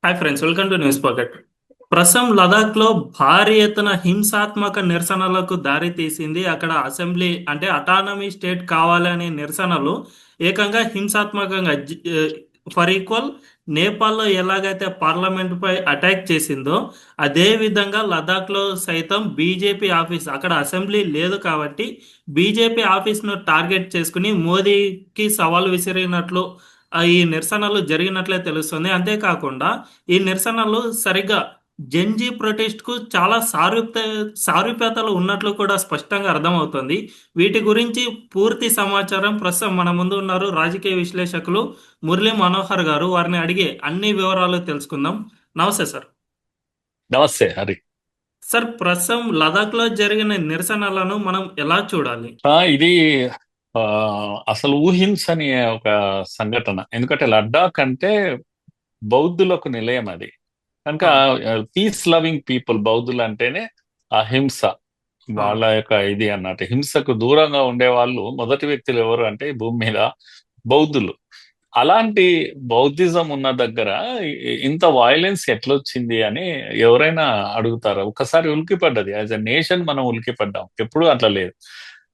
Hi friends, welcome to news pocket. ప్రస్తుతం లదాఖ్లో భారీ ఎత్తున హింసాత్మక నిరసనలకు దారి తీసింది. అక్కడ అసెంబ్లీ అంటే అటానమీ స్టేట్ కావాలనే నిరసనలు ఏకంగా హింసాత్మకంగా ఫర్ ఈక్వల్ నేపాల్లో ఎలాగైతే పార్లమెంట్ పై అటాక్ చేసిందో అదే విధంగా లదాఖ్లో సైతం బీజేపీ ఆఫీస్, అక్కడ అసెంబ్లీ లేదు కాబట్టి బీజేపీ ఆఫీస్ను టార్గెట్ చేసుకుని మోదీకి సవాల్ విసిరినట్లు ఈ నిరసనలు జరిగినట్లే తెలుస్తుంది. అంతేకాకుండా ఈ నిరసనలు సరిగ్గా జెన్జీ ప్రొటెస్ట్ కు చాలా సారూప్యతలు ఉన్నట్లు కూడా స్పష్టంగా అర్థమవుతుంది. వీటి గురించి పూర్తి సమాచారం ప్రస్తుతం మన ముందు ఉన్నారు రాజకీయ విశ్లేషకులు మురళీ మనోహర్ గారు. వారిని అడిగే అన్ని వివరాలు తెలుసుకుందాం. నమస్తే సార్. నమస్తే హరి. సార్, ప్రస్తుతం లదాఖ్ లో జరిగిన నిరసనలను మనం ఎలా చూడాలి? ఇది ఆ, అసలు ఊహించని ఒక సంఘటన. ఎందుకంటే లడ్డాక్ అంటే బౌద్ధులకు నిలయం అది. కనుక అవును. పీస్ లవింగ్ పీపుల్ బౌద్ధులు అంటేనే అహింస వాళ్ళ అవును. యొక్క ఇది అన్నట్టు. హింసకు దూరంగా ఉండే వాళ్ళు మొదటి వ్యక్తులు ఎవరు అంటే ఈ భూమి మీద బౌద్ధులు. అలాంటి బౌద్ధిజం ఉన్న దగ్గర ఇంత వైలెన్స్ ఎట్లొచ్చింది అని ఎవరైనా అడుగుతారు. ఒకసారి ఉలికిపడ్డది. యాజ్ ఎ నేషన్ మనం ఉలికిపడ్డాం. ఎప్పుడు అట్లా లేదు.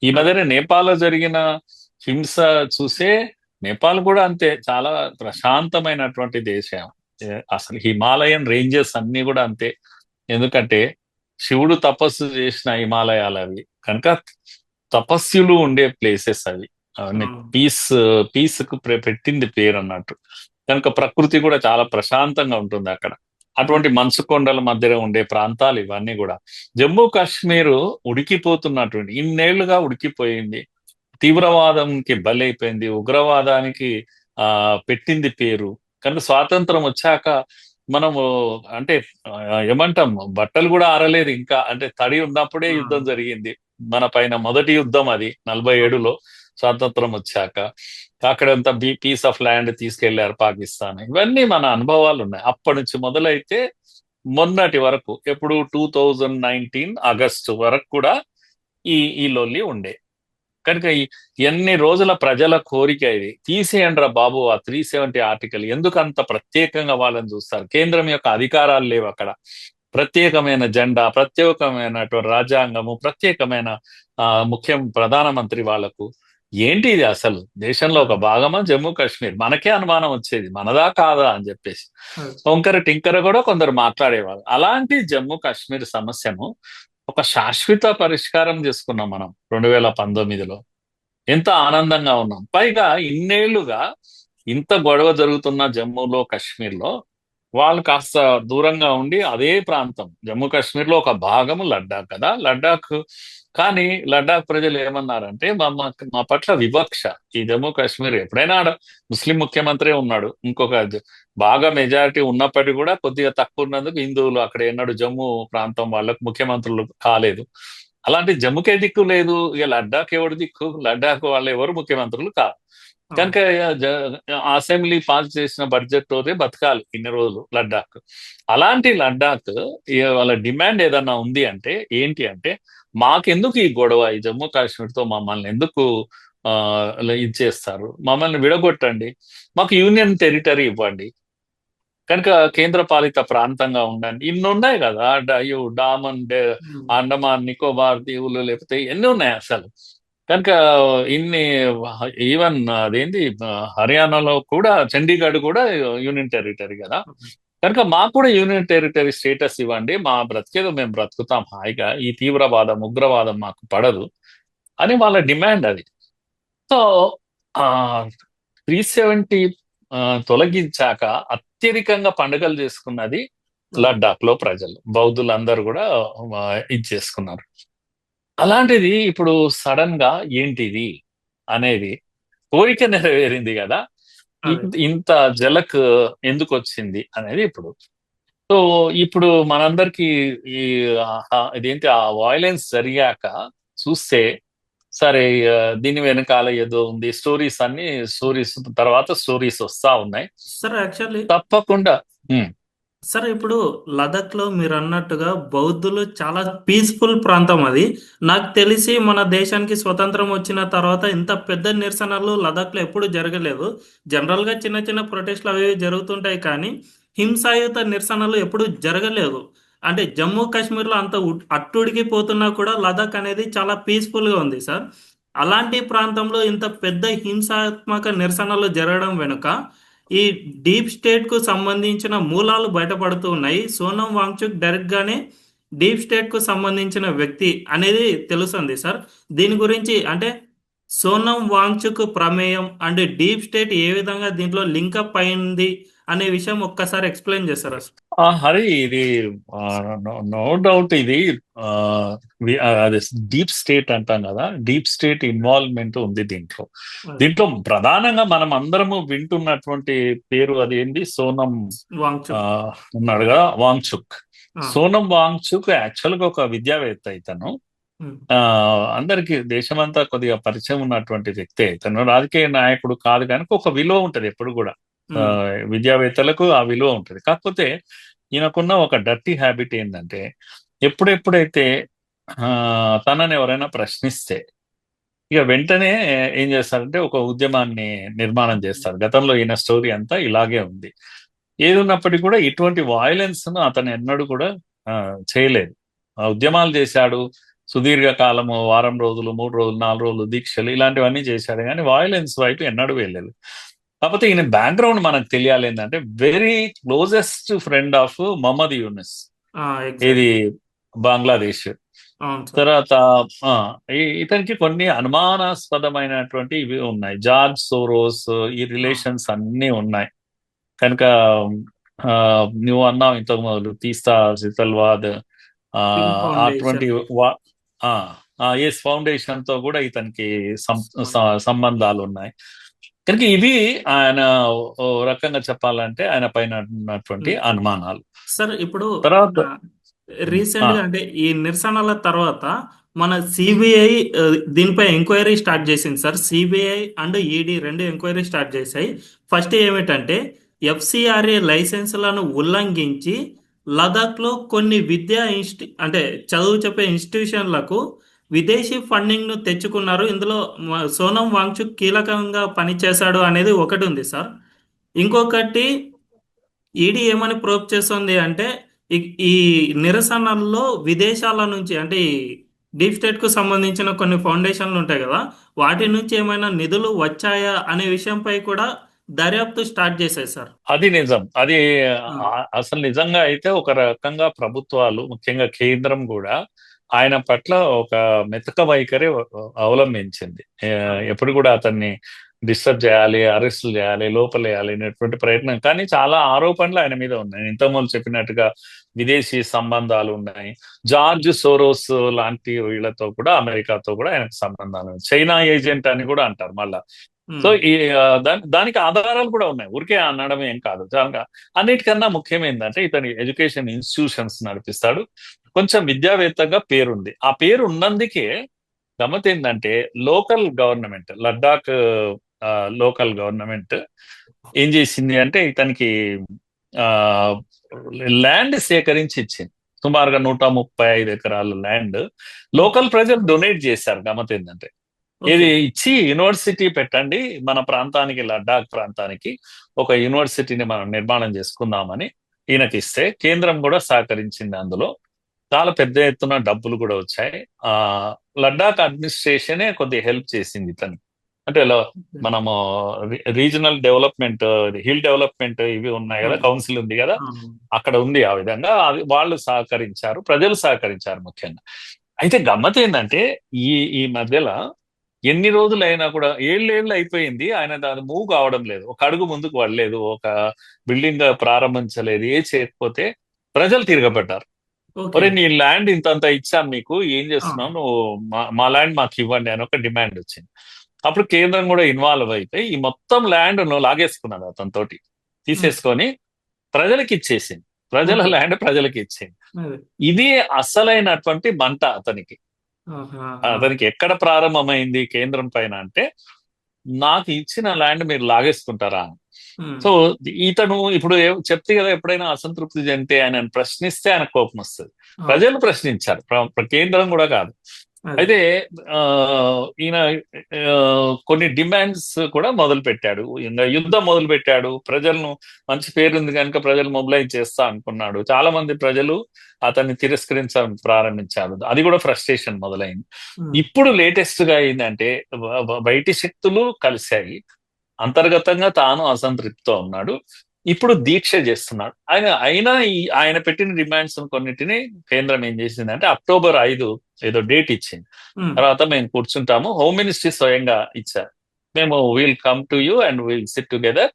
ఈ మధ్యన నేపాల్లో జరిగిన హింస చూసే నేపాల్ కూడా అంతే చాలా ప్రశాంతమైనటువంటి దేశం. అసలు హిమాలయన్ రేంజెస్ అన్ని కూడా అంతే. ఎందుకంటే శివుడు తపస్సు చేసిన హిమాలయాలు అవి కనుక తపస్సులు ఉండే ప్లేసెస్ అవి. అవన్నీ అవును. పీస్ కు పెట్టింది పేరు అన్నట్టు. కనుక ప్రకృతి కూడా చాలా ప్రశాంతంగా ఉంటుంది అక్కడ. అటువంటి మంచు కొండల మధ్యలో ఉండే ప్రాంతాలు ఇవన్నీ కూడా. జమ్మూ కాశ్మీర్ ఉడికిపోతున్నటువంటి ఇన్నేళ్లుగా ఉడికిపోయింది. తీవ్రవాదంకి బలైపోయింది. ఉగ్రవాదానికి ఆ పెట్టింది పేరు. కనుక స్వాతంత్రం వచ్చాక మనము అంటే ఏమంటాం, బట్టలు కూడా ఆరలేదు ఇంకా. అంటే తడి ఉన్నప్పుడే యుద్ధం అవును. జరిగింది మన పైన. మొదటి యుద్ధం అది 47లో స్వాతంత్రం వచ్చాక. అక్కడంతా పీస్ ఆఫ్ ల్యాండ్ తీసుకెళ్లారు పాకిస్తాన్. ఇవన్నీ మన అనుభవాలు ఉన్నాయి. అప్పటి నుంచి మొదలైతే మొన్నటి వరకు, ఎప్పుడు 2019 ఆగస్టు వరకు కూడా ఈ ఈ లొల్లి ఉండే. కనుక ఎన్ని రోజుల ప్రజల కోరిక ఇది. తీసేయండిరా బాబు ఆ 370 ఆర్టికల్. ఎందుకు అంత ప్రత్యేకంగా వాళ్ళని చూస్తారు? కేంద్రం యొక్క అధికారాలు లేవు అక్కడ. ప్రత్యేకమైన జెండా, ప్రత్యేకమైనటువంటి రాజ్యాంగము, ప్రత్యేకమైన ముఖ్యం ప్రధానమంత్రి వాళ్ళకు. ఏంటి ఇది అసలు? దేశంలో ఒక భాగమా జమ్మూ కాశ్మీర్? మనకే అనుమానం వచ్చేది, మనదా కాదా అని చెప్పేసి. అవును. వంకర టింకర కూడా కొందరు మాట్లాడేవాళ్ళు. అలాంటి జమ్మూ కాశ్మీర్ సమస్యను ఒక శాశ్వత పరిష్కారం చేసుకున్నాం మనం 2019లో. ఎంత ఆనందంగా ఉన్నాం. పైగా ఇన్నేళ్లుగా ఇంత గొడవ జరుగుతున్న జమ్మూలో కాశ్మీర్లో వాళ్ళు కాస్త దూరంగా ఉండి అదే ప్రాంతం జమ్మూ కాశ్మీర్లో ఒక భాగము లడ్డాక్ కదా. లడ్డాక్ కానీ లడ్డాక్ ప్రజలు ఏమన్నారంటే మా పట్ల వివక్ష. ఈ జమ్మూ కాశ్మీర్ ఎప్పుడైనా ఆడ ముస్లిం ముఖ్యమంత్రి ఉన్నాడు. ఇంకొక బాగా మెజారిటీ ఉన్నప్పటికీ కూడా కొద్దిగా తక్కువ ఉన్నందుకు హిందువులు అక్కడ ఎన్నడూ జమ్మూ ప్రాంతం వాళ్ళకు ముఖ్యమంత్రులు కాలేదు. అలాంటి జమ్ముకే దిక్కు లేదు. ఇక లడ్డాక్ ఎవరు దిక్కు? లడ్డాక్ వాళ్ళు ఎవరు ముఖ్యమంత్రులు కాదు. అవును. కనుక అసెంబ్లీ పాస్ చేసిన బడ్జెట్ తోనే బతకాలి ఇన్ని రోజులు లడ్డాక్. అలాంటి లడ్డాక్ వాళ్ళ డిమాండ్ ఏదన్నా ఉంది అంటే ఏంటి అంటే, మాకెందుకు ఈ గొడవ? ఈ జమ్మూ కాశ్మీర్ తో మమ్మల్ని ఎందుకు ఇది చేస్తారు? మమ్మల్ని విడగొట్టండి, మాకు యూనియన్ టెరిటరీ ఇవ్వండి, కనుక కేంద్ర పాలిత ప్రాంతంగా ఉండండి. ఇన్ని ఉన్నాయి కదా. డామన్ అండమాన్ నికోబార్ దీవులు, లేకపోతే ఎన్ని ఉన్నాయి అసలు. కనుక ఇన్ని ఈవెన్ అదేంటి హర్యానాలో కూడా చండీగఢ్ కూడా యూనియన్ టెరిటరీ కదా. కనుక మాకు కూడా యూనియన్ టెరిటరీ స్టేటస్ ఇవ్వండి, మా బ్రతికేదో మేము బ్రతుకుతాం హాయిగా, ఈ తీవ్రవాదం ఉగ్రవాదం మాకు పడదు అని వాళ్ళ డిమాండ్ అది. సో ఆ 370 తొలగించాక అత్యధికంగా పండుగలు చేసుకున్నది లడ్డాక్ లో ప్రజలు, బౌద్ధులందరూ కూడా ఆ, ఇది చేసుకున్నారు. అలాంటిది ఇప్పుడు సడన్ గా ఏంటిది అనేది, కోరిక నెరవేరింది కదా. అదే. ఇంత జలక్ ఎందుకు వచ్చింది అనేది ఇప్పుడు. సో ఇప్పుడు మనందరికి ఈ ఇదేంటి ఆ వాయిలెన్స్ జరిగాక చూస్తే, సరే దీని వెనకాల ఏదో ఉంది. స్టోరీస్ తర్వాత స్టోరీస్ వస్తా ఉన్నాయి సార్, యాక్చువల్లీ తప్పకుండా. ఉమ్, సార్, ఇప్పుడు లదాఖ్ లో మీరు అన్నట్టుగా బౌద్ధులు చాలా పీస్ఫుల్ ప్రాంతం అది. నాకు తెలిసి మన దేశానికి స్వతంత్రం వచ్చిన తర్వాత ఇంత పెద్ద నిరసనలు లదాఖ్ లో ఎప్పుడు జరగలేదు. జనరల్ గా చిన్న చిన్న ప్రొటెస్ట్లు అవి ఇవి జరుగుతుంటాయి, కానీ హింసాయుత నిరసనలు ఎప్పుడు జరగలేదు. అంటే జమ్మూ కాశ్మీర్లో అంత అట్టుడికిపోతున్నా కూడా లదాఖ్ అనేది చాలా పీస్ఫుల్గా ఉంది సార్. అలాంటి ప్రాంతంలో ఇంత పెద్ద హింసాత్మక నిరసనలు జరగడం వెనుక ఈ డీప్ స్టేట్కు సంబంధించిన మూలాలు బయటపడుతూ ఉన్నాయి. సోనం వాంగ్చుక్ డైరెక్ట్గానే డీప్ స్టేట్కు సంబంధించిన వ్యక్తి అనేది తెలుస్తుంది సార్. దీని గురించి అంటే సోనం వాంగ్చుక్ ప్రమేయం అండ్ డీప్ స్టేట్ ఏ విధంగా దీంట్లో లింకప్ అయింది అనే విషయం ఒక్కసారి ఎక్స్ప్లెయిన్ చేస్తారా సార్? హరి, ఇది నో డౌట్ ఇది ఆ, అది డీప్ స్టేట్ అంటాం కదా, డీప్ స్టేట్ ఇన్వాల్వ్మెంట్ ఉంది దీంట్లో. దీంట్లో ప్రధానంగా మనం అందరము వింటున్నటువంటి పేరు అది ఏంటి, సోనం ఆ, వాంగ్చుక్. ఉన్నాడు కదా, వాంగ్చుక్. ఆ, సోనం వాంగ్చుక్ యాక్చువల్ గా ఒక విద్యావేత్త ఇతను. ఉమ్, ఆ అందరికి దేశమంతా కొద్దిగా పరిచయం ఉన్నటువంటి వ్యక్తే. ఇతను రాజకీయ నాయకుడు కాదు, కనుక ఒక విలువ ఉంటది ఎప్పుడు కూడా. ఆ, ఉమ్, విద్యావేత్తలకు ఆ విలువ ఉంటది. కాకపోతే ఈయనకున్న ఒక డర్టీ హ్యాబిట్ ఏంటంటే, ఎప్పుడెప్పుడైతే ఆ తనని ఎవరైనా ప్రశ్నిస్తే ఇక వెంటనే ఏం చేస్తారంటే ఒక ఉద్యమాన్ని నిర్మాణం చేస్తారు. గతంలో ఈయన స్టోరీ అంతా ఇలాగే ఉంది. ఏది ఉన్నప్పటికీ కూడా ఇటువంటి వాయిలెన్స్ ను అతను ఎన్నడూ కూడా ఆ, చేయలేదు. ఉద్యమాలు చేశాడు సుదీర్ఘ కాలము, వారం రోజులు, 3 రోజులు, 4 రోజులు దీక్షలు ఇలాంటివన్నీ చేశాడు, కానీ వాయిలెన్స్ వైపు ఎన్నడూ వెళ్ళలేదు. కాకపోతే ఈయన బ్యాక్గ్రౌండ్ మనకు తెలియాలి ఏంటంటే, very closest friend of Mohammad Yunus, ఇది ఎగ్జాక్ట్లీ. బంగ్లాదేశ్. అవును సార్. తర్వాత ఆ, ఇతనికి కొన్ని అనుమానాస్పదమైనటువంటి ఇవి ఉన్నాయి. జార్జ్ సోరోస్, ఈ రిలేషన్స్ అన్నీ ఉన్నాయి కనుక. ఆ, నువ్వు అన్నావు ఇంతకు మొదలు తీస్తా సితల్వాద్, ఆ పింక్ అటువంటి ఫౌండేషన్. ఎస్ ఫౌండేషన్ తో కూడా ఇతనికి సంబంధాలు ఉన్నాయి కనుక ఇవి ఆయన ఓ రకంగా చెప్పాలంటే ఆయన పైన ఉన్నటువంటి అనుమానాలు. సార్ ఇప్పుడు తర్వాత రీసెంట్ ఆ, గా అంటే ఈ నిరసనల తర్వాత మన సిబిఐ దీనిపై ఎంక్వైరీ స్టార్ట్ చేసింది సార్. సిబిఐ అండ్ ఈడీ రెండు ఎంక్వైరీ స్టార్ట్ చేశాయి. ఫస్ట్ ఏమిటంటే ఎఫ్సిఆర్ఏ లైసెన్సులను ఉల్లంఘించి లదాఖ్లో కొన్ని విద్యా అంటే చదువు చెప్పే ఇన్స్టిట్యూషన్లకు విదేశీ ఫండింగ్ ను తెచ్చుకున్నారు. ఇందులో సోనం వాంగ్చుక్ కీలకంగా పనిచేశాడు అనేది ఒకటి ఉంది సార్. ఇంకొకటి ఈడీ ఏమని ప్రోబ్ చేస్తుంది అంటే ఈ ఈ నిరసనల్లో విదేశాల నుంచి అంటే ఈ డీప్ స్టేట్ కు సంబంధించిన కొన్ని ఫౌండేషన్లు ఉంటాయి కదా, వాటి నుంచి ఏమైనా నిధులు వచ్చాయా అనే విషయంపై కూడా దర్యాప్తు స్టార్ట్ చేశాయి సార్. అది నిజం. అది ఆ, అసలు నిజంగా అయితే ఒక రకంగా ప్రభుత్వాలు, ముఖ్యంగా కేంద్రం కూడా ఆయన పట్ల ఒక మెతక వైఖరి అవలంబించింది. ఆ, ఎప్పుడు కూడా అతన్ని డిస్టర్బ్ చేయాలి, అరెస్టులు చేయాలి, లోపలేయాలి అనేటువంటి ప్రయత్నం. కానీ చాలా ఆరోపణలు ఆయన మీద ఉన్నాయి. ఇంతకుముందు చెప్పినట్టుగా విదేశీ సంబంధాలు ఉన్నాయి. జార్జ్ సోరోస్ లాంటి వీళ్ళతో కూడా, అమెరికాతో కూడా ఆయనకు సంబంధాలు ఉన్నాయి. చైనా ఏజెంట్ అని కూడా అంటారు మళ్ళా. సో ఉమ్, ఈ దానికి ఆధారాలు కూడా ఉన్నాయి, ఊరికే అనడం ఏం కాదు. అన్నిటికన్నా ముఖ్యం ఏంటంటే ఇతని ఎడ్యుకేషన్ ఇన్స్టిట్యూషన్స్ నడిపిస్తాడు. కొంచెం విద్యావేత్తగా పేరుంది. ఆ పేరు ఉన్నందుకే గమ్మత్ ఏంటంటే local government, Ladakh local government ఏం చేసింది అంటే ఇతనికి ఆ ల్యాండ్ సేకరించి ఇచ్చింది. సుమారుగా 135 ఎకరాల ల్యాండ్ లోకల్ ప్రజలు డొనేట్ చేశారు. గమ్మత్ ఏంటంటే ఓకే. ఇది ఇచ్చి యూనివర్సిటీ పెట్టండి, మన ప్రాంతానికి, లద్దాఖ్ ప్రాంతానికి ఒక యూనివర్సిటీని మనం నిర్మాణం చేసుకుందామని ఈయనకి ఇస్తే కేంద్రం కూడా సహకరించింది. అందులో చాలా పెద్ద ఎత్తున డబ్బులు కూడా వచ్చాయి. ఆ లద్దాఖ్ అడ్మినిస్ట్రేషనే కొద్దిగా హెల్ప్ చేసింది ఇతను. అంటే మనము రీజనల్ డెవలప్మెంట్, హిల్ డెవలప్మెంట్ ఇవి ఉన్నాయి కదా, కౌన్సిల్ ఉంది కదా, ఆ, అక్కడ ఉంది. ఆ విధంగా అది వాళ్ళు సహకరించారు, ప్రజలు సహకరించారు ముఖ్యంగా. అయితే గమ్మత్ ఏంటంటే ఈ ఈ మధ్యలో ఎన్ని రోజులైనా కూడా, ఏళ్ళేళ్ళు అయిపోయింది, ఆయన దాని మూవ్ కావడం లేదు, ఒక అడుగు ముందుకు పడలేదు, ఒక బిల్డింగ్ ప్రారంభించలేదు, ఏ చేయకపోతే ప్రజలు తిరగబడ్డారు. ఓకే. ఒరే నీ ల్యాండ్ ఇంతంత ఇచ్చాను మీకు, ఏం ఆ, చేస్తున్నావు నువ్వు, మా ల్యాండ్ మాకు ఇవ్వండి అని ఒక డిమాండ్ వచ్చింది. అప్పుడు కేంద్రం కూడా ఇన్వాల్వ్ అయిపోయి ఈ మొత్తం ల్యాండ్ నువ్వు లాగేసుకున్నది, అతనితోటి ఉమ్, తీసేసుకొని ప్రజలకి ఇచ్చేసింది. ప్రజల ఓకే. ల్యాండ్ ప్రజలకి ఇచ్చింది. అదే. ఇది అసలైనటువంటి మంట అతనికి. ఆహా. అతనికి ఎక్కడ ప్రారంభమైంది కేంద్రం పైన అంటే, నాకు ఇచ్చిన ల్యాండ్ మీరు లాగేసుకుంటారా అని. ఉమ్, సో ఇతను ఇప్పుడు చెప్తే కదా, ఎప్పుడైనా అసంతృప్తి చెందితే ఆయనను ప్రశ్నిస్తే ఆయన కోపం వస్తుంది. ఆ, ప్రజలు ప్రశ్నించారు, కేంద్రం కూడా కాదు. అదే. అయితే ఆ, ఈయన కొన్ని డిమాండ్స్ కూడా మొదలు పెట్టాడు. ఇంకా యుద్ధం మొదలు పెట్టాడు. ప్రజలను మంచి పేరుంది కనుక ప్రజలు మొబిలైజ్ చేస్తా అనుకున్నాడు. చాలా మంది ప్రజలు అతన్ని తిరస్కరించడం ప్రారంభించారు. అది కూడా ఫ్రస్ట్రేషన్ మొదలైంది. ఉమ్, ఇప్పుడు లేటెస్ట్ గా ఏంటంటే బయటి శక్తులు కలిశాయి. అంతర్గతంగా తాను అసంతృప్తితో ఉన్నాడు. ఇప్పుడు దీక్ష చేస్తున్నాడు. అయినా ఆయన పెట్టిన డిమాండ్స్ కొన్నిటిని కేంద్రం ఏం చేసిందంటే అక్టోబర్ 5 ఏదో డేట్ ఇచ్చింది. ఉమ్, తర్వాత మేము కూర్చుంటాము. హోమ్ మినిస్ట్రీ స్వయంగా ఇచ్చారు. మేము will come to you and will SIT together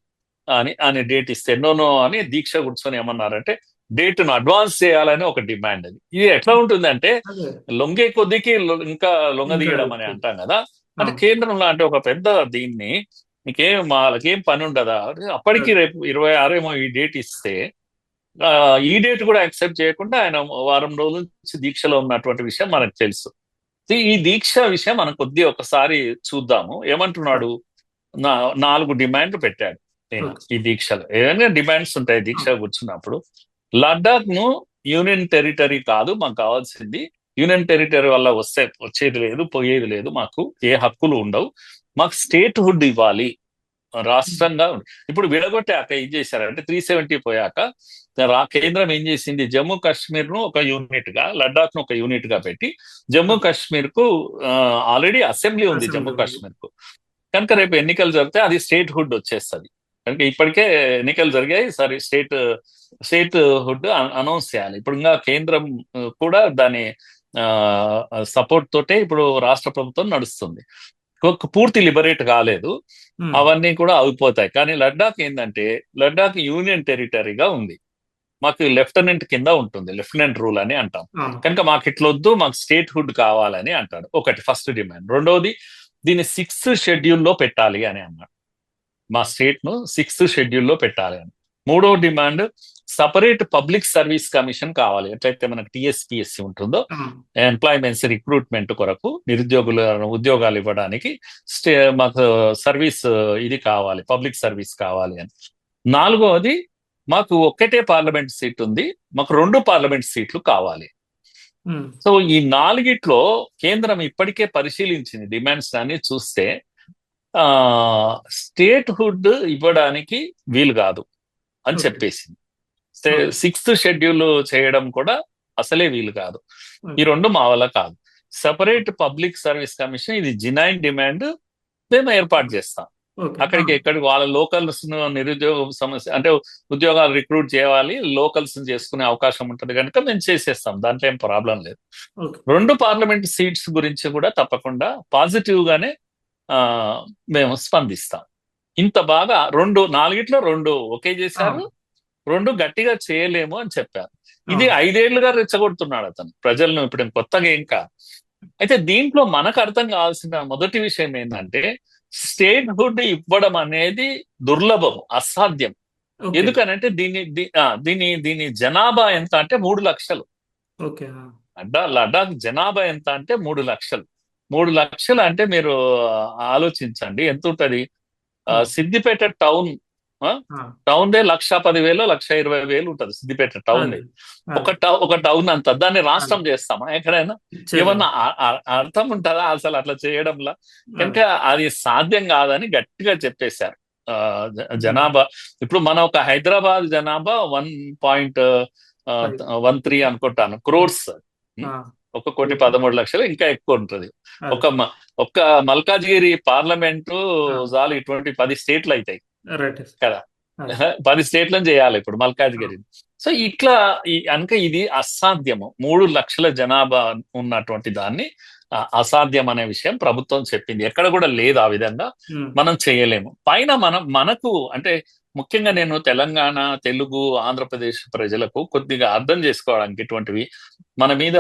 అని డేట్ ఇస్తే నో అని దీక్ష కూర్చొని ఏమన్నారంటే డేట్ ను అడ్వాన్స్ చేయాలని ఒక డిమాండ్. అది ఇది ఎట్లా ఉంటుందంటే అదే. లొంగే కొద్దికి ఇంకా ఇంకా లొంగదీయడం అని ఎక్కువ. అంటాం కదా. అంటే అవును. కేంద్రంలో అంటే ఒక పెద్ద దీన్ని వాళ్ళకేం పని ఉండదా, అప్పటికి అదే. రేపు 26 ఏమో ఈ డేట్ ఇస్తే ఆ, ఈ డేట్ కూడా యాక్సెప్ట్ చేయకుండా ఆయన వారం రోజుల నుంచి దీక్షలో ఉన్నటువంటి విషయం మనకు తెలుసు. ఈ దీక్ష విషయం మనం ఒకసారి చూద్దాము. ఏమంటున్నాడు? 4 డిమాండ్లు పెట్టాడు ఈయన ఓకే. ఈ దీక్షలో. ఏదైనా డిమాండ్స్ ఉంటాయి దీక్ష అవును. కూర్చున్నప్పుడు. లద్దాఖ్ ను యూనియన్ టెరిటరీ కాదు మాకు కావాల్సింది. యూనియన్ టెరిటరీ వల్ల వచ్చేది లేదు, పోయేది లేదు. మాకు ఏ హక్కులు ఉండవు. మాకు స్టేట్ హుడ్ ఇవ్వాలి. ఉమ్, రాష్ట్రంగా ఉంది. ఇప్పుడు విడగొట్టాక ఏం చేశారంటే 370 పోయాక కేంద్రం ఏం చేసింది? జమ్మూ కాశ్మీర్ ను ఒక యూనిట్ గా, లద్దాఖ్ ను ఒక యూనిట్ గా పెట్టి జమ్మూ ఓకే. కాశ్మీర్ కు ఆల్రెడీ అసెంబ్లీ ఉంది అసెంబ్లీ జమ్మూ ఉంది. కాశ్మీర్ కు. కనుక రేపు ఎన్నికలు జరిగితే అది స్టేట్ హుడ్ వచ్చేస్తుంది. కనుక ఇప్పటికే ఎన్నికలు జరిగాయి. సరే, స్టేట్ హుడ్ అనౌన్స్ చేయాలి. ఇప్పుడు ఇంకా కేంద్రం కూడా దాని సపోర్ట్ తోటే ఇప్పుడు రాష్ట్ర ప్రభుత్వం నడుస్తుంది. పూర్తి లిబరేట్ కాలేదు. ఉమ్, అవన్నీ కూడా అయిపోతాయి. కానీ లద్దాఖ్ ఏంటంటే లద్దాఖ్ యూనియన్ టెరిటరీగా ఉంది. మాకు లెఫ్టినెంట్ కింద ఉంటుంది. లెఫ్టినెంట్ రూల్ అని అంటాం. అవును. కనుక మాకు ఇట్లొద్దు, మాకు స్టేట్ హుడ్ కావాలని అంటాడు. ఒకటి ఫస్ట్ డిమాండ్. రెండవది దీన్ని 6th షెడ్యూల్లో పెట్టాలి అని అన్నాడు. మా స్టేట్ ను 6th షెడ్యూల్లో పెట్టాలి అని. మూడో demand separate public service commission కావాలి. ఎట్లయితే మనకు టీఎస్పీఎస్సీ ఉంటుందో అవును. ఎంప్లాయ్మెంట్స్ రిక్రూట్మెంట్ కొరకు ఉద్యోగాలు ఇవ్వడానికి మాకు సర్వీస్ ఇది కావాలి, పబ్లిక్ సర్వీస్ కావాలి అని. నాలుగవది మాకు ఒక్కటే పార్లమెంట్ సీట్ ఉంది, మాకు 2 పార్లమెంట్ సీట్లు కావాలి. ఉమ్, సో ఈ నాలుగిట్లో కేంద్రం ఇప్పటికే పరిశీలించింది డిమాండ్స్ అన్ని చూస్తే స్టేట్ హుడ్ ఇవ్వడానికి వీలు కాదు అని ఓకే. చెప్పేసింది. ఓకే. 6th షెడ్యూల్ చేయడం కూడా అసలే వీలు కాదు. ఈ ఓకే. 2 మా వల్ల కాదు. సపరేట్ పబ్లిక్ సర్వీస్ కమిషన్ ఇది జినైన్ డిమాండ్. మేము ఏర్పాటు చేస్తాం. ఓకే. అక్కడికి ఎక్కడికి వాళ్ళ లోకల్స్ నిరుద్యోగ సమస్య అంటే ఉద్యోగాలు రిక్రూట్ చేయాలి, లోకల్స్ చేసుకునే అవకాశం ఉంటుంది కనుక మేము చేసేస్తాం. దాంట్లో ఏం ప్రాబ్లం లేదు. ఓకే. 2 పార్లమెంట్ సీట్స్ గురించి కూడా తప్పకుండా పాజిటివ్ గానే ఆ, మేము స్పందిస్తాం. ఇంత బాగా నాలుగిట్లో 2 ఓకే చేశారు. అవును. 2 గట్టిగా చేయలేము అని చెప్పారు. ఇది అవును. 5 ఏళ్లుగా రెచ్చగొడుతున్నాడు అతను ప్రజలను. ఇప్పుడు ఏం కొత్తగా ఏం కాదు. అయితే దీంట్లో మనకు అర్థం కావాల్సిన మొదటి విషయం ఏంటంటే స్టేట్ హుడ్ ఇవ్వడం అనేది దుర్లభం, అసాధ్యం. ఓకే. ఎందుకనంటే దీని జనాభా ఎంత అంటే 3 లక్షలు. ఓకే. లడాక్ జనాభా ఎంత అంటే 3 లక్షలు. 3 లక్షలు అంటే మీరు ఆలోచించండి ఎంత ఉంటది. అవును. సిద్దిపేట టౌన్, ఆ, టౌన్ దే 1,10,000 1,20,000 ఉంటుంది సిద్దిపేట టౌన్. అదే. అదే. ఒక టౌన్ అంత దాన్ని అదే. రాష్ట్రం చేస్తామా ఎక్కడైనా? చేయలేము. ఏమన్నా అర్థం ఉంటుందా అసలు అట్లా చేయడంలో? అదే. కనుక అది సాధ్యం కాదని గట్టిగా చెప్పేశారు. ఉమ్, జనాభా ఇప్పుడు మన ఒక హైదరాబాద్ జనాభా 5. 1.13 అనుకుంటాను క్రోర్స్. ఆ, 1,13,00,000 ఇంకా ఎక్కువ ఉంటుంది. అదే. ఒక్క మల్కాజ్గిరి పార్లమెంటు ఆ, చాలు ఇటువంటి 10 స్టేట్లు అవుతాయి రైట్. కదా. అదే. 10 స్టేట్లను చేయాలి ఇప్పుడు ఆ, మల్కాజ్గిరి. సో ఇట్లా కనుక ఇది అసాధ్యము. 3 లక్షల జనాభా ఉన్నటువంటి దాన్ని అసాధ్యం అనే విషయం ప్రభుత్వం చెప్పింది. ఎక్కడ కూడా లేదు ఆ విధంగా. ఉమ్, మనం చేయలేము. పైన మనకు అంటే ముఖ్యంగా నేను తెలంగాణ, తెలుగు, ఆంధ్రప్రదేశ్ ప్రజలకు కొద్దిగా అర్థం చేసుకోవడానికి ఇటువంటివి మన మీద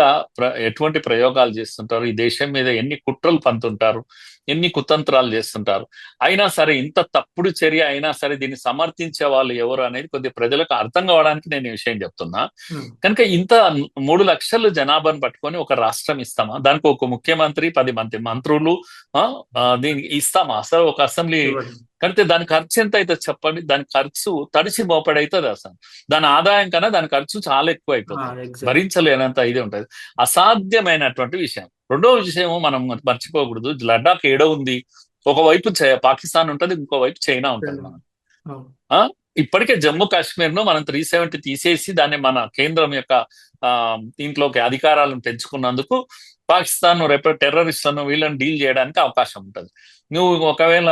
ఎటువంటి ప్రయోగాలు చేస్తుంటారు, ఈ దేశం మీద ఎన్ని కుట్రలు పంతుంటారు, ఎన్ని కుతంత్రాలు చేస్తుంటారు. అయినా సరే ఇంత తప్పుడు చర్య అయినా సరే దీన్ని సమర్థించే వాళ్ళు ఎవరు అనేది కొద్దిగా ప్రజలకు అర్థం కావడానికి నేను ఈ విషయం చెప్తున్నా. ఉమ్, కనుక ఇంత 3 లక్షల జనాభాను పట్టుకొని ఒక రాష్ట్రం ఇస్తామా? దానికి ఒక ముఖ్యమంత్రి, 10 మంది మంత్రులు, దీనికి ఇస్తామా? అసలు ఒక అసెంబ్లీ ఇవ్వండి. కడితే దాని ఖర్చు ఎంత అవుతుంది చెప్పండి? దాని ఖర్చు తడిసి మోపడవుతుంది అసలు. దాని ఆదాయం కన్నా దాని ఖర్చు చాలా ఎక్కువ అయిపోతుంది. ఎగ్జాక్ట్. భరించలేనంత ఇది ఉంటుంది. అసాధ్యమైనటువంటి విషయం. రెండో విషయం మనం మర్చిపోకూడదు, లడాక్ ఏడో ఉంది. ఒకవైపు పాకిస్తాన్ ఉంటది, ఇంకోవైపు చైనా ఉంటది. మనం అవును. ఆ ఇప్పటికే జమ్మూ కాశ్మీర్ ను మనం 370 తీసేసి దాన్ని మన కేంద్రం యొక్క ఆ దీంట్లోకి అధికారాలను పెంచుకున్నందుకు పాకిస్తాన్ రేపు టెర్రరిస్టులను వీళ్ళని డీల్ చేయడానికి అవకాశం ఉంటుంది. నువ్వు ఒకవేళ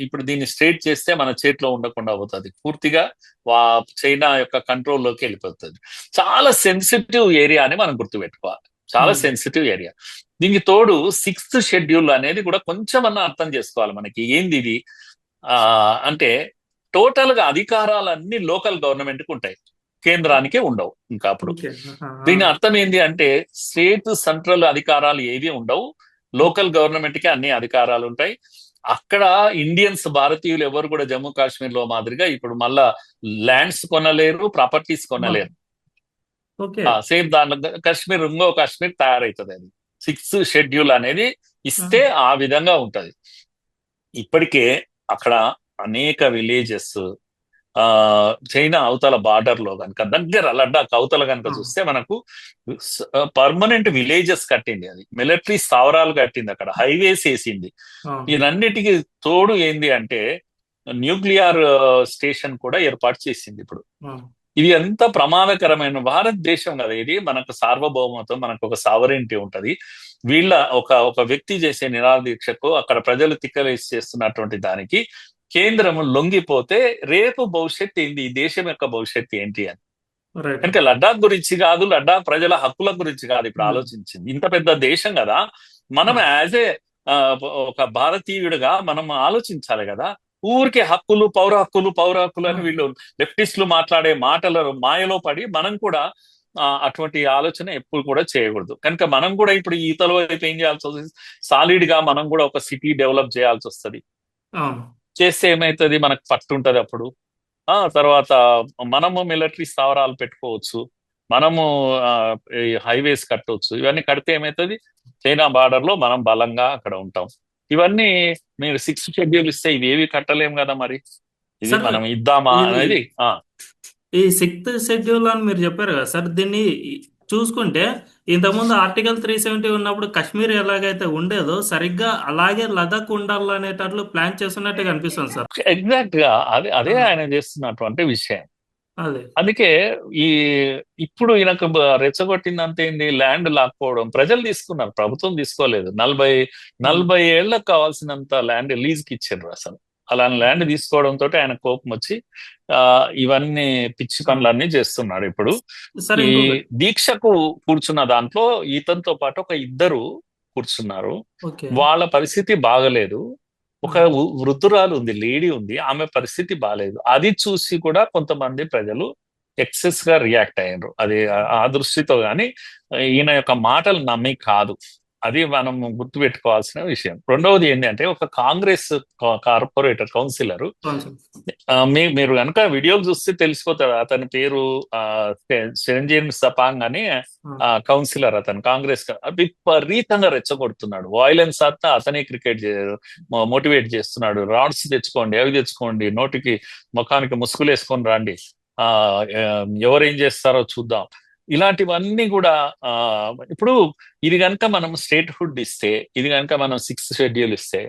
ఇప్పుడు దీన్ని స్ట్రేట్ చేస్తే మన చేతిలో ఉండకుండా పోతుంది, పూర్తిగా వా చైనా యొక్క కంట్రోల్లోకి వెళ్ళిపోతుంది. చాలా సెన్సిటివ్ ఏరియా అని మనం గుర్తుపెట్టుకోవాలి, చాలా ఉమ్. Sensitive area. దీనికి తోడు 6th షెడ్యూల్ అనేది కూడా కొంచెం అర్థం చేసుకోవాలి. మనకి ఏంది ఇది ఆ అంటే టోటల్ గా అధికారాలన్నీ లోకల్ గవర్నమెంట్ కి ఉంటాయి, కేంద్రానికే ఉండవు ఇంకా అప్పుడు. ఓకే. దీని అర్థం ఏంటి అంటే స్టేట్ సెంట్రల్ అధికారాలు ఏవి ఉండవు, లోకల్ గవర్నమెంట్ కి అన్ని అధికారాలు ఉంటాయి. అక్కడ ఇండియన్స్, భారతీయులు ఎవరు కూడా జమ్మూ కాశ్మీర్ లో మాదిరిగా ఇప్పుడు మళ్ళా ల్యాండ్స్ కొనలేరు, ప్రాపర్టీస్ కొనలేరు. ఓకే. సేమ్ దాంట్లో కాశ్మీర్, ఇంకో కాశ్మీర్ తయారవుతుంది. అది 6th షెడ్యూల్ అనేది ఇస్తే ఆ విధంగా ఉంటది. ఇప్పటికే అక్కడ అనేక విలేజెస్ చైనా అవతల బార్డర్ లో కనుక దగ్గర లడ్డాక్ అవతల కనుక చూస్తే మనకు పర్మనెంట్ విలేజెస్ కట్టింది, అది మిలిటరీ స్థావరాలు కట్టింది, అక్కడ హైవేస్ వేసింది. ఇవన్నిటికీ తోడు ఏంది అంటే న్యూక్లియర్ స్టేషన్ కూడా ఏర్పాటు చేసింది ఇప్పుడు. ఇది ఎంత ప్రమాదకరమైన భారతదేశం కదా ఇది, మనకు సార్వభౌమత్వం, మనకు ఒక సావరెంటీ ఉంటది. వీళ్ళ ఒక వ్యక్తి చేసే నిరాదీక్షకు అక్కడ ప్రజలు తిక్కలేసి చేస్తున్నటువంటి దానికి కేంద్రం లొంగిపోతే రేపు భవిష్యత్తు ఏంటి, ఈ దేశం యొక్క భవిష్యత్తు ఏంటి అని. కనుక లడ్డాక్ గురించి కాదు, లడ్డాక్ ప్రజల హక్కుల గురించి కాదు ఇప్పుడు ఆలోచించింది. ఇంత పెద్ద దేశం కదా, మనం యాజ్ ఏ ఒక భారతీయుడిగా మనం ఆలోచించాలి కదా. ఊరికే హక్కులు, పౌర హక్కులు అని వీళ్ళు లెఫ్టిస్టులు మాట్లాడే మాటల మాయలో పడి మనం కూడా అటువంటి ఆలోచన ఎప్పుడు కూడా చేయకూడదు. కనుక మనం కూడా ఇప్పుడు ఈతలో వైపు ఏం చేయాల్సి వస్తుంది, సాలిడ్ గా మనం కూడా ఒక సిటీ డెవలప్ చేయాల్సి వస్తుంది. చేస్తే ఏమైతుంది, మనకు పట్టుంటది అప్పుడు. తర్వాత మనము మిలిటరీ స్థావరాలు పెట్టుకోవచ్చు, మనము హైవేస్ కట్టవచ్చు. ఇవన్నీ కడితే ఏమవుతుంది, చైనా బార్డర్ లో మనం బలంగా అక్కడ ఉంటాం. ఇవన్నీ మీరు 6th షెడ్యూల్ ఇస్తే ఇవేవి కట్టలేం కదా, మరి ఇది మనం ఇద్దామా అనేది. ఈ 6th షెడ్యూల్ అని మీరు చెప్పారు కదా సార్, దీన్ని చూసుకుంటే ఇంతకుముందు ఆర్టికల్ 370 ఉన్నప్పుడు కాశ్మీర్ ఎలాగైతే ఉండేదో సరిగ్గా అలాగే లదాఖ్ ఉండాలనేటట్లు ప్లాన్ చేస్తున్నట్టు కనిపిస్తుంది సార్. ఎగ్జాక్ట్ గా అదే ఆయన చేస్తున్నటువంటి విషయం. అందుకే ఇప్పుడు ఈయనకు రెచ్చగొట్టిందంత ఏంది, ల్యాండ్ లాక్కోవడం. ప్రజలు తీసుకున్నారు, ప్రభుత్వం తీసుకోలేదు. 40 ఏళ్లకు కావాల్సినంత ల్యాండ్ లీజ్కి ఇచ్చారు అసలు. అలాంటి ల్యాండ్ తీసుకోవడంతో ఆయన కోపం వచ్చి ఇవన్నీ పిచ్చి పనులన్నీ చేస్తున్నాడు. ఇప్పుడు ఈ దీక్షకు కూర్చున్న దాంట్లో ఇతనితో పాటు ఒక 2 కూర్చున్నారు. వాళ్ళ పరిస్థితి బాగలేదు. ఒక వృద్ధురాలు ఉంది, లేడీ ఉంది, ఆమె పరిస్థితి బాగాలేదు. అది చూసి కూడా కొంతమంది ప్రజలు ఎక్సెస్ గా రియాక్ట్ అయ్యారు. అది ఆ దృష్టితో గాని ఈయన యొక్క మాటలు నమ్మి కాదు. అది మనం గుర్తుపెట్టుకోవాల్సిన విషయం. రెండవది ఏంటంటే ఒక కాంగ్రెస్ కార్పొరేటర్ కౌన్సిలర్, మీరు కనుక వీడియోలు చూస్తే తెలిసిపోతాడు. అతని పేరు చిరంజీవి సపాంగ్ అని కౌన్సిలర్. అతను కాంగ్రెస్ విపరీతంగా రెచ్చగొడుతున్నాడు. వాయిలెన్స్ అంతా అతనే క్రికెట్ మోటివేట్ చేస్తున్నాడు. రాడ్స్ తెచ్చుకోండి, అవి తెచ్చుకోండి, నోటికి ముఖానికి ముసుగులు వేసుకొని రండి, ఎవరేం చేస్తారో చూద్దాం. ఇలాంటివన్నీ కూడా ఇప్పుడు ఇది కనుక మనం స్టేట్ హుడ్ ఇస్తే, ఇది కనుక మనం 6th షెడ్యూల్ ఇస్తే,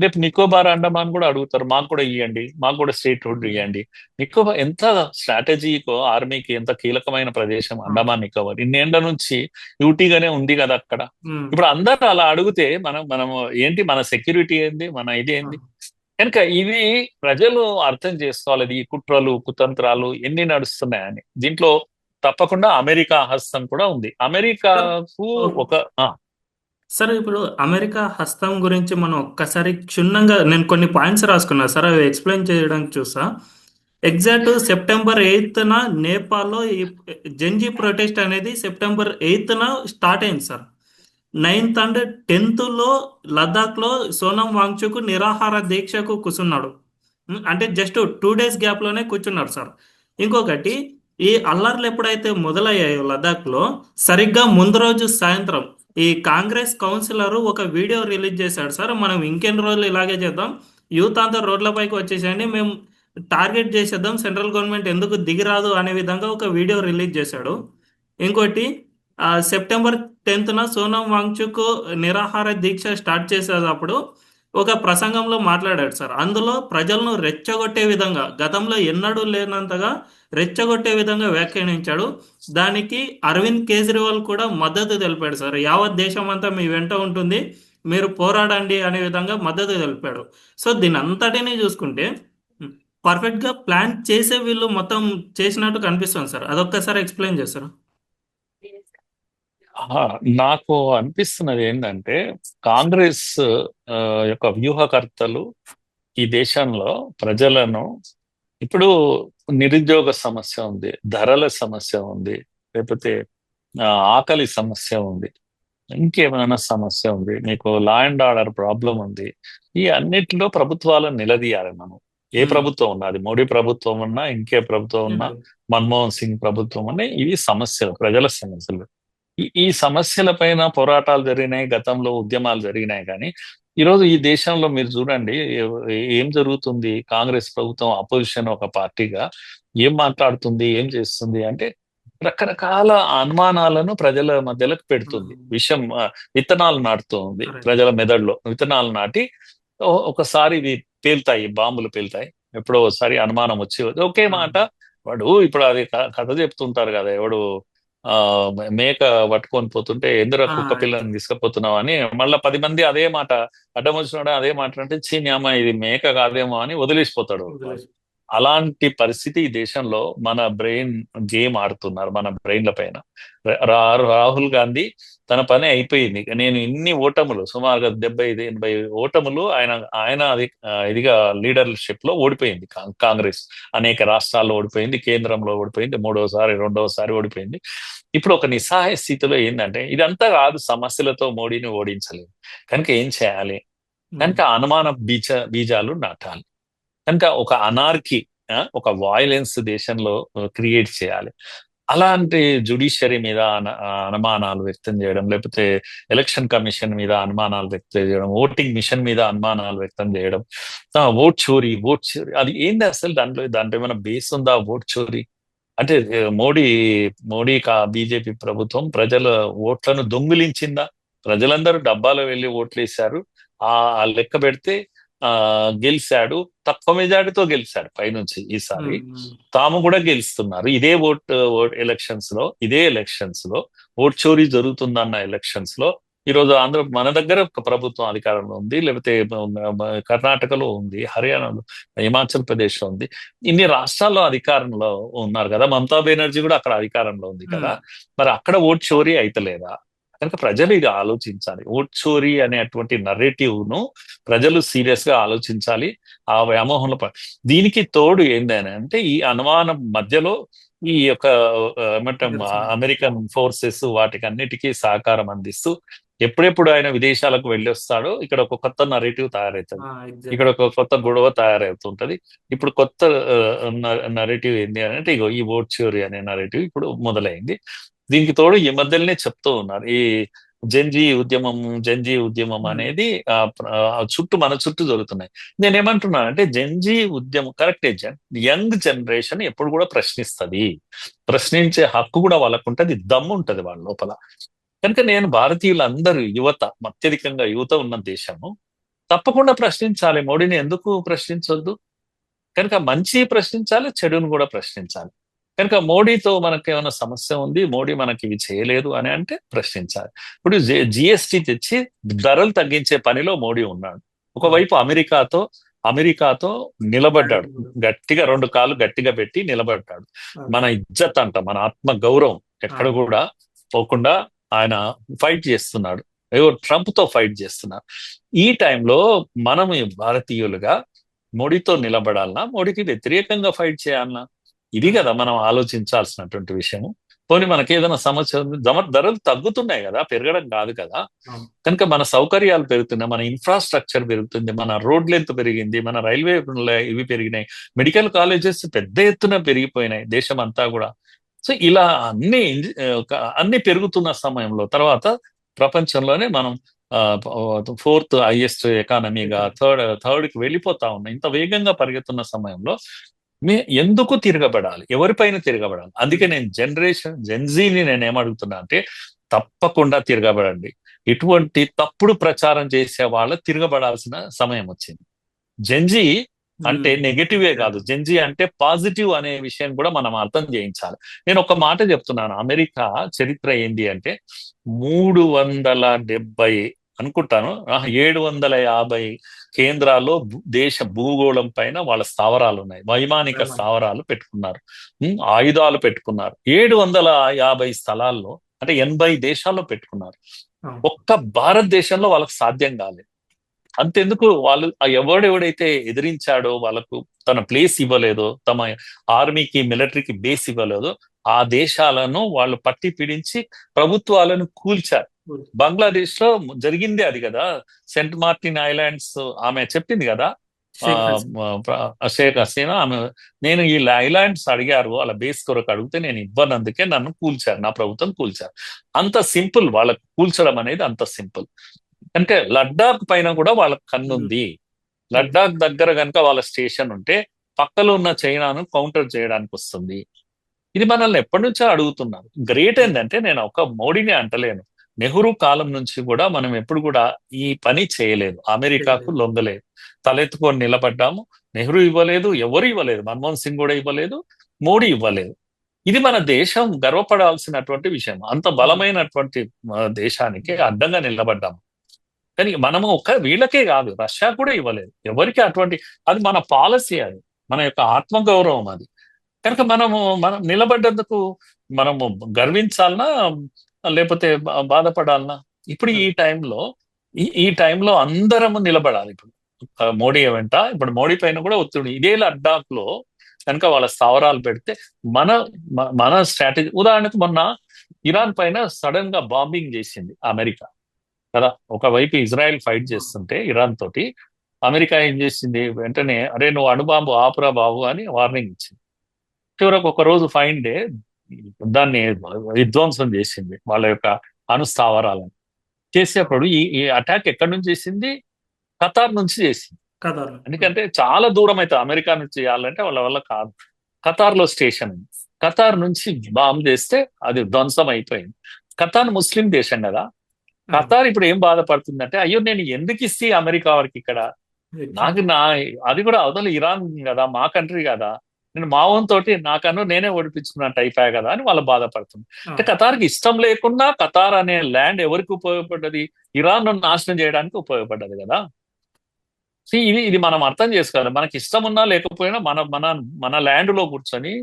రేపు నికోబార్ అండమాన్ కూడా అడుగుతారు, మాకు కూడా ఇవ్వండి, మాకు కూడా స్టేట్ హుడ్ ఇవ్వండి. నికోబార్ ఎంత స్ట్రాటజీకో, ఆర్మీకి ఎంత కీలకమైన ప్రదేశం అండమాన్ నికోబార్. ఇన్నేళ్ల నుంచి డ్యూటీగానే ఉంది కదా అక్కడ. ఇప్పుడు అందరూ అలా అడిగితే మనము ఏంటి, మన సెక్యూరిటీ ఏంది, మన ఇది ఏంది? కనుక ఇవి ప్రజలు అర్థం చేసుకోవాలి, ఈ కుట్రలు కుతంత్రాలు ఎన్ని నడుస్తున్నాయని. దీంట్లో తప్పకుండా అమెరికా హస్తం కూడా ఉంది. అమెరికాకు సరే, ఇప్పుడు అమెరికా హస్తం గురించి మనం ఒక్కసారి క్షుణ్ణంగా నేను కొన్ని పాయింట్స్ రాసుకున్నా సార్, అవి ఎక్స్ప్లెయిన్ చేయడానికి చూసా. ఎగ్జాక్ట్ September 8న నేపాల్లో ఈ జెన్జీ ప్రొటెస్ట్ అనేది September 8న స్టార్ట్ అయింది సార్. 9th and 10th లదాఖ్లో సోనం వాంగ్చుక్ నిరాహార దీక్షకు కూర్చున్నాడు. అంటే జస్ట్ 2 days గ్యాప్లోనే కూర్చున్నాడు సార్. ఇంకొకటి, ఈ అల్లర్లు ఎప్పుడైతే మొదలయ్యాయో లదాఖ్లో, సరిగ్గా ముందు రోజు సాయంత్రం ఈ కాంగ్రెస్ కౌన్సిలర్ ఒక వీడియో రిలీజ్ చేశాడు సార్. మనం ఇంకెన్ని రోజులు ఇలాగే చేద్దాం, యూత్ అంతా రోడ్లపైకి వచ్చేసేయండి, మేము టార్గెట్ చేసేద్దాం, సెంట్రల్ గవర్నమెంట్ ఎందుకు దిగిరాదు అనే విధంగా ఒక వీడియో రిలీజ్ చేశాడు. ఇంకోటి, సెప్టెంబర్ 10న సోనం వాంగ్చుక్ నిరాహార దీక్ష స్టార్ట్ చేసేటప్పుడు ఒక ప్రసంగంలో మాట్లాడాడు సార్. అందులో ప్రజలను రెచ్చగొట్టే విధంగా, గతంలో ఎన్నడూ లేనంతగా రెచ్చగొట్టే విధంగా వ్యాఖ్యానించాడు. దానికి అరవింద్ కేజ్రీవాల్ కూడా మద్దతు తెలిపాడు సార్. యావత్ దేశం అంతా మీ వెంట ఉంటుంది, మీరు పోరాడండి అనే విధంగా మద్దతు తెలిపాడు. సో దీని అంతటినీ చూసుకుంటే పర్ఫెక్ట్గా ప్లాన్ చేసే వీళ్ళు మొత్తం చేసినట్టు కనిపిస్తుంది సార్. అదొక్కసారి ఎక్స్ప్లెయిన్ చేస్తారు. ఆహా, నాకు అనిపిస్తున్నది ఏంటంటే కాంగ్రెస్ ఆ, యొక్క వ్యూహకర్తలు ఈ దేశంలో ప్రజలను ఇప్పుడు నిరుద్యోగ సమస్య ఉంది, ధరల సమస్య ఉంది, లేకపోతే ఆ, ఆకలి సమస్య ఉంది, ఇంకేమైనా సమస్య ఉంది, మీకు లా అండ్ ఆర్డర్ ప్రాబ్లం ఉంది. ఈ అన్నిటిలో ప్రభుత్వాలను నిలదీయాలి మనం. ఏ ఉమ్, ప్రభుత్వం ఉన్నా, అది మోడీ ప్రభుత్వం ఉన్నా, ఇంకే ప్రభుత్వం ఉన్నా, ఉమ్, మన్మోహన్ సింగ్ ప్రభుత్వం ఉన్నా, ఇవి సమస్యలు, ప్రజల సమస్యలు. ఈ సమస్యల పైన పోరాటాలు జరిగినాయి, గతంలో ఉద్యమాలు జరిగినాయి. కానీ ఈరోజు ఈ దేశంలో మీరు చూడండి ఏం జరుగుతుంది. కాంగ్రెస్ ప్రభుత్వం అపోజిషన్ ఒక పార్టీగా ఏం మాట్లాడుతుంది, ఏం చేస్తుంది అంటే రకరకాల అనుమానాలను ప్రజల మధ్యలోకి పెడుతుంది. ఉమ్, విత్తనాలు నాటుతుంది, కరెక్ట్. ప్రజల మెదడులో విత్తనాలు నాటి ఒకసారి ఇవి పేలుతాయి, బాంబులు పేలుతాయి. ఎప్పుడో ఒకసారి అనుమానం వచ్చి ఒకే ఆ, మాట. వాడు ఇప్పుడు అది కథ చెప్తుంటారు కదా, ఎవడు ఆ మేక పట్టుకొని పోతుంటే ఎందుకు ఆ, కుక్క పిల్లని తీసుకుపోతున్నావు అని మళ్ళీ 10 మంది అదే మాట, అడ్డం వచ్చినాడు అదే మాట అంటే చీని అమ్మ ఇది మేక కాదేమో అని వదిలేసిపోతాడు వాడు. వదిలేసి. అలాంటి పరిస్థితి ఈ దేశంలో మన బ్రెయిన్ గేమ్ ఆడుతున్నారు, మన బ్రెయిన్ల పైన. రాహుల్ గాంధీ తన పని అయిపోయింది. నేను ఇన్ని ఓటములు, సుమారుగా 75-80 ఓటములు ఆయన ఆయన ఇదిగా లీడర్షిప్ లో ఓడిపోయింది. కాంగ్రెస్ అనేక రాష్ట్రాల్లో ఓడిపోయింది, కేంద్రంలో ఓడిపోయింది, మూడోసారి రెండవసారి ఓడిపోయింది. ఇప్పుడు ఒక నిస్సహాయ స్థితిలో ఏంటంటే ఇదంతా కాదు, సమస్యలతో మోడీని ఓడించలేదు కనుక ఏం చేయాలి, ఉమ్, కనుక అనుమాన బీజాలు నాటాలి. కనుక ఒక అనార్కీ, ఒక వాయిలెన్స్ దేశంలో క్రియేట్ చేయాలి. అలాంటి జుడిషియరీ మీద అనుమానాలు వ్యక్తం చేయడం, లేకపోతే ఎలక్షన్ కమిషన్ మీద అనుమానాలు వ్యక్తం చేయడం, ఓటింగ్ మిషన్ మీద అనుమానాలు వ్యక్తం చేయడం, ఓట్ చోరీ అది ఏంది అసలు, దాంట్లో ఏమైనా బేస్ ఉందా ఓట్ చోరీ అంటే? మోడీ మోడీ బీజేపీ ప్రభుత్వం ప్రజల ఓట్లను దొంగిలించిందా? ప్రజలందరూ డబ్బాలో వెళ్ళి ఓట్లు వేశారు. ఆ లెక్క పెడితే ఆ గెలిచాడు, తక్కువ మెజారిటీతో గెలిచాడు పైనుంచి. ఈసారి ఉమ్, ఉమ్, తాము కూడా గెలుస్తున్నారు. ఇదే ఇదే ఎలక్షన్స్ లో ఓట్ చోరీ జరుగుతుందన్న ఎలక్షన్స్ లో ఈరోజు మన దగ్గర ఒక ప్రభుత్వం అధికారంలో ఉంది, లేకపోతే కర్ణాటకలో ఉంది, హర్యానాలో, హిమాచల్ ప్రదేశ్ లో ఉంది. ఇన్ని రాష్ట్రాల్లో అధికారంలో ఉన్నారు కదా, మమతా బెనర్జీ కూడా అక్కడ అధికారంలో ఉంది కదా. ఉమ్, మరి అక్కడ ఓట్ చోరీ అయితలేదా? కనుక ప్రజలు ఇది ఆలోచించాలి. ఓట్ చోరీ అనేటువంటి నరేటివ్ ను ప్రజలు సీరియస్ గా ఆలోచించాలి. ఆ వ్యామోహంలో దీనికి తోడు ఏందని అంటే ఈ అనుమానం మధ్యలో ఈ యొక్క ఏమంటాం నిరసన. అమెరికన్ ఫోర్సెస్ వాటికి అన్నిటికీ సహకారం అందిస్తూ ఎప్పుడెప్పుడు ఆయన విదేశాలకు వెళ్ళి వస్తాడో ఇక్కడ ఒక కొత్త నరేటివ్ తయారవుతుంది, ఇక్కడ ఎగ్జాక్ట్లీ. ఒక కొత్త గొడవ తయారవుతుంటది. ఇప్పుడు కొత్త నరేటివ్ ఏంటి అని అంటే ఇగో ఈ ఓట్ చోరీ అనే నరేటివ్ ఇప్పుడు మొదలైంది. దీనికి తోడు ఈ మధ్యలోనే చెప్తూ ఉన్నారు ఈ జంజీ ఉద్యమం ఉమ్, అనేది మన చుట్టూ జరుగుతున్నాయి. నేనేమంటున్నానంటే జంజీ ఉద్యమం కరెక్టే. యంగ్ జనరేషన్ ఎప్పుడు కూడా ప్రశ్నిస్తది, ప్రశ్నించే హక్కు కూడా వాళ్ళకు ఉంటది, దమ్ము ఉంటది వాళ్ళ లోపల. కనుక నేను భారతీయులందరూ యువత, అత్యధికంగా యువత ఉన్న దేశము, తప్పకుండా ప్రశ్నించాలి. మోడీని ఎందుకు ప్రశ్నించొద్దు? కనుక మంచి ప్రశ్నించాలి, చెడును కూడా ప్రశ్నించాలి. కనుక మోడీతో మనకి ఏమైనా సమస్య ఉంది, మోడీ మనకి ఇవి చేయలేదు అని అంటే ప్రశ్నించాలి. ఇప్పుడు జిఎస్టి తెచ్చి ధరలు తగ్గించే పనిలో మోడీ ఉన్నాడు. ఒకవైపు అమెరికాతో నిలబడ్డాడు, గట్టిగా 2 కాళ్ళు గట్టిగా పెట్టి నిలబడ్డాడు. మన ఇజ్జత్ అంట, మన ఆత్మ గౌరవం ఎక్కడ కూడా పోకుండా ఆయన ఫైట్ చేస్తున్నాడు. ట్రంప్ తో ఫైట్ చేస్తున్నారు. ఈ టైంలో మనం భారతీయులుగా మోడీతో నిలబడాలన్నా, మోడీకి వ్యతిరేకంగా ఫైట్ చేయాలన్నా? ఇది కదా మనం ఆలోచించాల్సినటువంటి విషయము. పోనీ మనకి ఏదైనా సమస్య ఉంది, ధరలు తగ్గుతున్నాయి కదా, పెరగడం కాదు కదా. కనుక మన సౌకర్యాలు పెరుగుతున్నాయి, మన ఇన్ఫ్రాస్ట్రక్చర్ పెరుగుతుంది, మన రోడ్ లెంత్ పెరిగింది, మన రైల్వే ఇవి పెరిగినాయి, మెడికల్ కాలేజెస్ పెద్ద ఎత్తున పెరిగిపోయినాయి దేశం అంతా కూడా. సో ఇలా అన్ని పెరుగుతున్న సమయంలో తర్వాత ప్రపంచంలోనే మనం 4th హైయెస్ట్ ఎకానమీగా థర్డ్ కి వెళ్ళిపోతా ఉన్నాం. ఇంత వేగంగా పరిగెత్తున్న సమయంలో ఎందుకు తిరగబడాలి, ఎవరిపైన తిరగబడాలి? అందుకే నేను జెన్జీని నేను ఏమడుగుతున్నా అంటే, తప్పకుండా తిరగబడండి. ఇటువంటి తప్పుడు ప్రచారం చేసే వాళ్ళ తిరగబడాల్సిన సమయం వచ్చింది. జెన్జీ అంటే నెగటివే కాదు, జెన్జీ అంటే పాజిటివ్ అనే విషయం కూడా మనం అర్థం చేయించాలి. నేను ఒక మాట చెప్తున్నాను, అమెరికా చరిత్ర ఏంటి అంటే 370 అనుకుంటాను, 750 కేంద్రాల్లో దేశ భూగోళం పైన వాళ్ళ స్థావరాలు ఉన్నాయి, వైమానిక స్థావరాలు పెట్టుకున్నారు, ఆయుధాలు పెట్టుకున్నారు. 750 స్థలాల్లో అంటే 80 దేశాల్లో పెట్టుకున్నారు. ఒక్క భారతదేశంలో వాళ్ళకి సాధ్యం కాలేదు. అంతెందుకు, వాళ్ళు ఎవడెవడైతే ఎదిరించాడో, వాళ్ళకు తన ప్లేస్ ఇవ్వలేదో, తమ ఆర్మీకి మిలిటరీకి బేస్ ఇవ్వలేదో, ఆ దేశాలను వాళ్ళు పట్టి పీడించి ప్రభుత్వాలను కూల్చారు. బంగ్లాదేశ్ లో జరిగిందే అది కదా. సెంట్ మార్టిన్ ఐలాండ్స్ ఆమె చెప్పింది కదా, షేక్ హసీనా, ఆమె నేను ఈ ఐలాండ్స్ అడిగారు వాళ్ళ బేస్ కొరకు, అడిగితే నేను ఇవ్వనందుకే నన్ను కూల్చారు, నా ప్రభుత్వం కూల్చారు. అంత సింపుల్, వాళ్ళకు కూల్చడం అనేది అంత సింపుల్. అంటే లడ్డాక్ పైన కూడా వాళ్ళకి కన్నుంది. లడ్డాక్ దగ్గర కనుక వాళ్ళ స్టేషన్ ఉంటే పక్కలో ఉన్న చైనాను కౌంటర్ చేయడానికి వస్తుంది. ఇది మనల్ని ఎప్పటి నుంచో అడుగుతున్నారు. గ్రేట్ ఏంటంటే, నేను ఒక మోడీని అంటలేను, నెహ్రూ కాలం నుంచి కూడా మనం ఎప్పుడు కూడా ఈ పని చేయలేదు, అమెరికాకు లొంగలేదు, తలెత్తుకొని నిలబడ్డాము. నెహ్రూ ఇవ్వలేదు, ఎవరు ఇవ్వలేదు, మన్మోహన్ సింగ్ కూడా ఇవ్వలేదు, మోడీ ఇవ్వలేదు. ఇది మన దేశం గర్వపడాల్సినటువంటి విషయం. అంత బలమైనటువంటి దేశానికి అడ్డంగా నిలబడ్డాము. కానీ మనము వీళ్ళకే కాదు, రష్యా కూడా ఇవ్వలేదు, ఎవరికి అటువంటి, అది మన పాలసీ, అది మన యొక్క ఆత్మగౌరవం అది. కనుక మనం నిలబడ్డందుకు మనము గర్వించాలనా లేకపోతే బాధపడాలనా? ఇప్పుడు ఈ టైంలో అందరము నిలబడాలి. ఇప్పుడు మోడీ వెంట, ఇప్పుడు మోడీ పైన కూడా ఒత్తిడి. ఇదే లడ్డాక్ లో కనుక వాళ్ళ స్థావరాలు పెడితే మన మన స్ట్రాటజీ, ఉదాహరణకు మొన్న ఇరాన్ పైన సడన్ గా బాంబింగ్ చేసింది అమెరికా కదా. ఒకవైపు ఇజ్రాయెల్ ఫైట్ చేస్తుంటే ఇరాన్ తోటి, అమెరికా ఏం చేసింది, వెంటనే అరే నువ్వు అణుబాంబు ఆపురా బాబు అని వార్నింగ్ ఇచ్చింది. చివరకు ఒక రోజు ఫైన్ డే దాన్ని విధ్వంసం చేసింది, వాళ్ళ యొక్క అణుస్థావరాలను. చేసేటప్పుడు ఈ అటాక్ ఎక్కడి నుంచి చేసింది? ఖతార్ నుంచి చేసింది. ఎందుకంటే చాలా దూరం అయితే అమెరికా నుంచి చేయాలంటే వాళ్ళ వల్ల కాదు. ఖతార్ లో స్టేషన్ ఉంది, ఖతార్ నుంచి బాంబు చేస్తే అది ధ్వంసం అయిపోయింది. ఖతార్ ముస్లిం దేశం కదా. ఖతార్ ఇప్పుడు ఏం బాధపడుతుందంటే, అయ్యో నేను ఎందుకు ఇస్తే అమెరికా వారికి ఇక్కడ, నాకు అది కూడా అవతల ఇరాన్ కదా, మా కంట్రీ కదా, నేను మా ఓన్ తోటి నాకన్నా నేనే ఓడిపించుకున్నట్టు అయిపోయా కదా అని వాళ్ళు బాధపడుతుంది. అంటే ఖతార్కి ఇష్టం లేకున్నా ఖతార్ అనే ల్యాండ్ ఎవరికి ఉపయోగపడ్డది? ఇరాన్ నాశనం చేయడానికి ఉపయోగపడ్డది కదా. ఇది మనం అర్థం చేసుకోవాలి. మనకి ఇష్టం ఉన్నా లేకపోయినా మన మన మన ల్యాండ్ లో కూర్చొని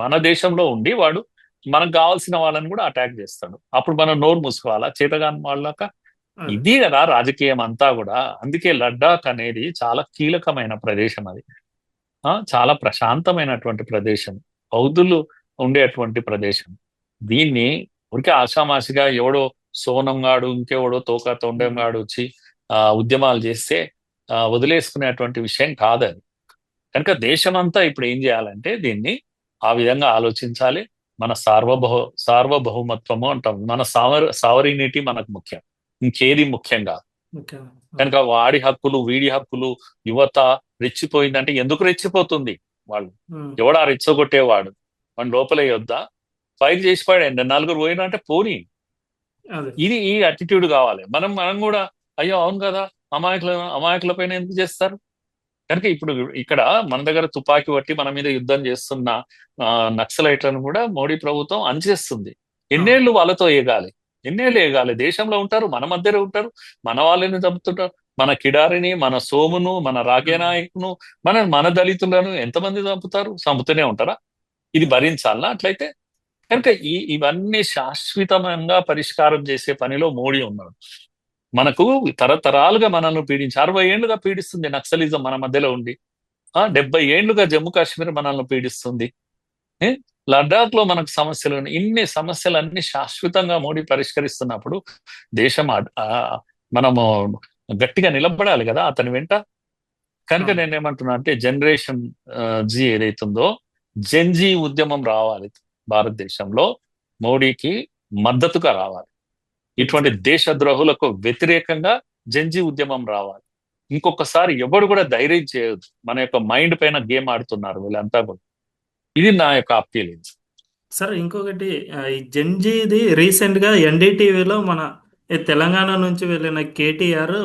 మన దేశంలో ఉండి వాడు మనకు కావాల్సిన వాళ్ళని కూడా అటాక్ చేస్తాడు. అప్పుడు మనం నోరు మూసుకోవాలా చేతగాని వాళ్ళక? ఇది కదా రాజకీయం అంతా కూడా. అందుకే లడ్డాక్ అనేది చాలా కీలకమైన ప్రదేశం. అది చాలా ప్రశాంతమైనటువంటి ప్రదేశం, బౌద్ధులు ఉండేటువంటి ప్రదేశం. దీన్ని ఊరికే ఆషామాషిగా ఎవడో సోనం గాడు ఇంకెవడో తోక తొండం గాడు వచ్చి ఉద్యమాలు చేస్తే వదిలేసుకునేటువంటి విషయం కాదది. కనుక దేశమంతా ఇప్పుడు ఏం చేయాలంటే దీన్ని ఆ విధంగా ఆలోచించాలి. మన సార్వభౌమత్వము అంటాం, మన సావరినిటీ మనకు ముఖ్యం, ఇంకేది ముఖ్యం కాదు. కనుక వాడి హక్కులు వీడి హక్కులు, యువత రెచ్చిపోయిందంటే ఎందుకు రెచ్చిపోతుంది? వాళ్ళు ఎవడా రెచ్చగొట్టేవాడు మన లోపల యొద్దా ఫైర్ చేసి పడండి, నలుగురు పోయినా అంటే పోనీ. ఈ అటిట్యూడ్ కావాలి. మనం కూడా అయ్యో అవును కదా, అమాయకుల పైన ఎందుకు చేస్తారు? కనుక ఇప్పుడు ఇక్కడ మన దగ్గర తుపాకీ పట్టి మన మీద యుద్ధం చేస్తున్న నక్సలైట్లను కూడా మోడీ ప్రభుత్వం అణచేస్తుంది. ఎన్నేళ్లు వాళ్ళతో ఏగాలి? ఎన్నేళ్ళు ఏగాలి? దేశంలో ఉంటారు, మన మధ్యలో ఉంటారు, మన వాళ్ళని చంపుతుంటారు. మన కిడారిని, మన సోమును, మన రాజ్యనాయకును, మన దళితులను ఎంతమంది చంపుతూనే ఉంటారా? ఇది భరించాలనా అట్లయితే? కనుక ఇవన్నీ శాశ్వతంగా పరిష్కారం చేసే పనిలో మోడీ ఉన్నాడు. మనకు తరతరాలుగా మనల్ని 60 ఏళ్లుగా పీడిస్తుంది నక్సలిజం మన మధ్యలో ఉండి. 70 ఏళ్లుగా జమ్మూ కాశ్మీర్ మనల్ని పీడిస్తుంది. లడాక్ లో మనకు సమస్యలు, ఇన్ని సమస్యలన్నీ శాశ్వతంగా మోడీ పరిష్కరిస్తున్నప్పుడు దేశం మనము గట్టిగా నిలబడాలి కదా అతని వెంట. కనుక నేనేమంటున్నా అంటే జనరేషన్ జీ ఏదైతుందో జెన్జీ ఉద్యమం రావాలి భారతదేశంలో, మోడీకి మద్దతుగా రావాలి. ఇటువంటి దేశద్రోహులకు వ్యతిరేకంగా జెన్జీ ఉద్యమం రావాలి. ఇంకొకసారి ఎవడు కూడా ధైర్యం చేయొద్దు. మన యొక్క మైండ్ పైన గేమ్ ఆడుతున్నారు వీళ్ళంతా కూడా. ఇది నా యొక్క అప్పీల్. సార్ ఇంకొకటి ఈ జెన్జీది రీసెంట్గా ఎన్డీటీవీలో మన ఈ తెలంగాణ నుంచి వెళ్ళిన కేటీఆర్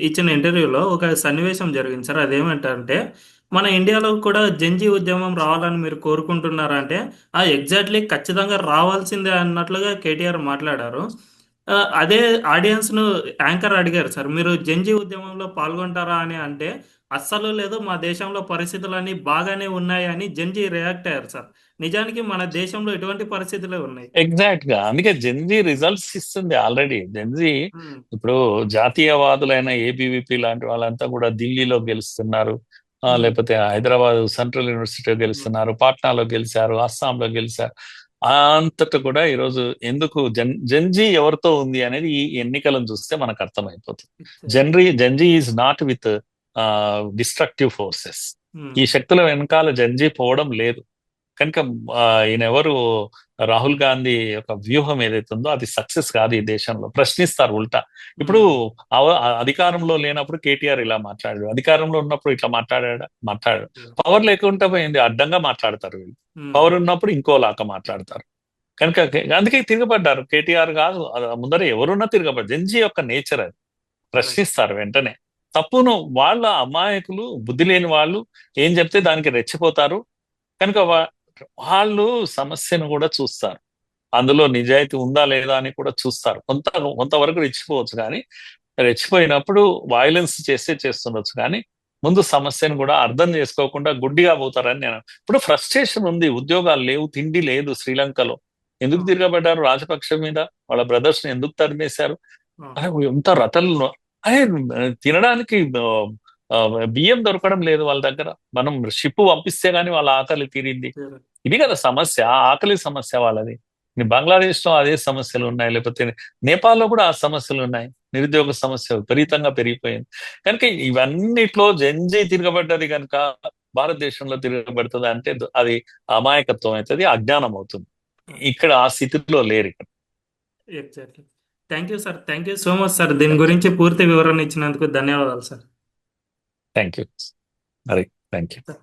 ఇచ్చిన ఇంటర్వ్యూలో ఒక సన్నివేశం జరిగింది సార్. అదేమంటే మన ఇండియాలో కూడా జెన్జీ ఉద్యమం రావాలని మీరు కోరుకుంటున్నారా అంటే ఎగ్జాక్ట్లీ ఖచ్చితంగా రావాల్సిందే అన్నట్లుగా కేటీఆర్ మాట్లాడారు. అదే ఆడియన్స్ను యాంకర్ అడిగారు సార్, మీరు జెన్జీ ఉద్యమంలో పాల్గొంటారా అని అంటే అస్సలు లేదు, మా దేశంలో పరిస్థితులన్నీ బాగానే ఉన్నాయి అని జెన్జీ రియాక్ట్ అయ్యారు సార్. నిజానికి మన దేశంలో ఎటువంటి పరిస్థితులే ఉన్నాయి. ఎగ్జాక్ట్ గా అందుకే జెన్జీ రిజల్ట్స్ ఇస్తుంది ఆల్రెడీ. జెన్జీ ఉమ్, ఇప్పుడు జాతీయవాదులైన ఏబీవీపీ లాంటి వాళ్ళంతా కూడా ఢిల్లీలో గెలుస్తున్నారు, ఉమ్, లేకపోతే హైదరాబాద్ సెంట్రల్ యూనివర్సిటీలో ఉమ్, గెలుస్తున్నారు, పాట్నాలో గెలిచారు, అస్సాంలో గెలిచారు. అంతటా కూడా ఈరోజు ఎందుకు జెన్జీ ఎవరితో ఉంది అనేది ఈ ఎన్నికలను చూస్తే మనకు అర్థమైపోతుంది. Exactly. Gen Z is not with destructive forces. Um, ఈ శక్తుల వెనకాల జెన్జీ పోవడం లేదు. కనుక ఈయన ఎవరు, రాహుల్ గాంధీ యొక్క వ్యూహం ఏదైతే ఉందో అది సక్సెస్ కాదు ఈ దేశంలో. ప్రశ్నిస్తారు ఉల్టా. ఇప్పుడు ఉమ్, అధికారంలో లేనప్పుడు కేటీఆర్ ఇలా మాట్లాడాడు, అధికారంలో ఉన్నప్పుడు ఇట్లా మాట్లాడాడు. పవర్ లేకుండా పోయింది, అడ్డంగా మాట్లాడతారు వీళ్ళు. ఉమ్, పవర్ ఉన్నప్పుడు ఇంకోలాగా మాట్లాడతారు. కనుక అందుకే తిరగబడ్డారు. కేటీఆర్ కాదు, ముందర ఎవరున్నా తిరగబడ్డారు. జెన్జీ యొక్క నేచర్ అది. correct. ప్రశ్నిస్తారు వెంటనే. తప్పును వాళ్ళ అమాయకులు, బుద్ధి లేని వాళ్ళు ఏం చెప్తే దానికి రెచ్చిపోతారు. కనుక వాళ్ళు సమస్యను కూడా చూస్తారు, అందులో నిజాయితీ ఉందా లేదా అని కూడా చూస్తారు. కొంతవరకు రెచ్చిపోవచ్చు, కానీ రెచ్చిపోయినప్పుడు వైలెన్స్ చేస్తుండొచ్చు, కానీ ముందు సమస్యను కూడా అర్థం చేసుకోకుండా గుడ్డిగా పోతారని నేను. ఇప్పుడు ఫ్రస్ట్రేషన్ ఉంది, ఉద్యోగాలు లేవు, తిండి లేదు శ్రీలంకలో. ఎందుకు అవును, తిరగబడ్డారు రాజపక్ష మీద? వాళ్ళ బ్రదర్స్ ని ఎందుకు తరిమేశారు? అవును, ఎంత రతలు! అరే తినడానికి ఆ, బియ్యం దొరకడం లేదు వాళ్ళ దగ్గర. మనం షిప్ పంపిస్తే గానీ వాళ్ళ ఆకలి తీరింది. correct. ఇది కదా సమస్య, ఆకలి సమస్య వాళ్ళది. బంగ్లాదేశ్ లో అదే సమస్యలు ఉన్నాయి, లేకపోతే నేపాల్లో కూడా ఆ సమస్యలు ఉన్నాయి. నిరుద్యోగ సమస్య విపరీతంగా పెరిగిపోయింది. కనుక ఇవన్నిట్లో జెన్జీ తిరగబడ్డది కనుక భారతదేశంలో తిరగబడుతుంది అంటే అది అమాయకత్వం అవుతుంది, అజ్ఞానం అవుతుంది. ఇక్కడ ఆ స్థితిలో లేరు ఇక్కడ. Exactly. Thank you sir, thank you so much sir. దీని గురించి పూర్తి వివరణ ఇచ్చినందుకు ధన్యవాదాలు సార్. Thank you. మరి థ్యాంక్ యూ.